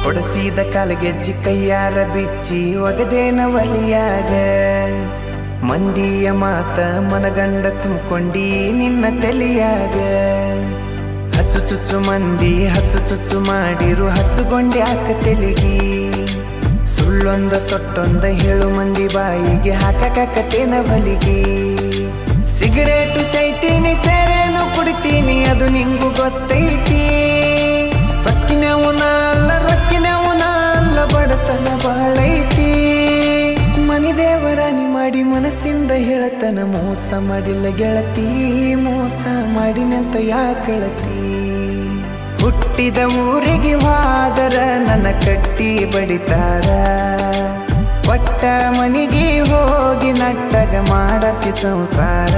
ಕೊಡಸಿದ ಕಾಲಗೆಜ್ಜಿ ಕೈಯಾರ ಬಿಚ್ಚಿ ಒಗದೇನ ಒಲಿಯಾಗ ಮಂದಿಯ ಮಾತ ಮನಗಂಡ ತುಂಬ್ಕೊಂಡಿ ನಿನ್ನ ತಲಿಯಾಗ ಹಚ್ಚು ಚುಚ್ಚು ಮಂದಿ ಹಚ್ಚು ಚುಚ್ಚು ಮಾಡಿರು ಹಚ್ಚುಗೊಂಡ್ಯಾಕ ತೆಲಿಗಿ ಸುಳ್ಳೊಂದ ಸೊಟ್ಟೊಂದ ಹೇಳು ಮಂದಿ ಬಾಯಿಗೆ ಹಾಕಕತ್ತೇನ ಬಲಿಗಿ ಸಿಗರೇಟು ಸೈತೀನಿ ಸೇರೇನು ಕುಡಿತೀನಿ ಅದು ನಿಂಗು ಗೊತ್ತೈತಿ ಸೊಕ್ಕಿನವನ ಅಲ್ಲ ರೊಕ್ಕಿನವನ ಅಲ್ಲ ಬಡತನ ಬಾಳೈತಿ ಮನಿ ದೇವರಾಣಿ ಮಾಡಿ ಮನಸ್ಸಿಂದ ಹೇಳತನ ಮೋಸ ಮಾಡಿಲ್ಲ ಗೆಳತಿ ಮೋಸ ಮಾಡಿನಂತ ಯಾಕಳತಿ ಹುಟ್ಟಿದ ಊರಿಗೆ ಹೋದರ ನನ್ನ ಕಟ್ಟಿ ಬಡಿತಾರ ಒಟ್ಟ ಮನಿಗೆ ಹೋಗಿ ನಟ್ಟಗ ಮಾಡತಿ ಸಂಸಾರ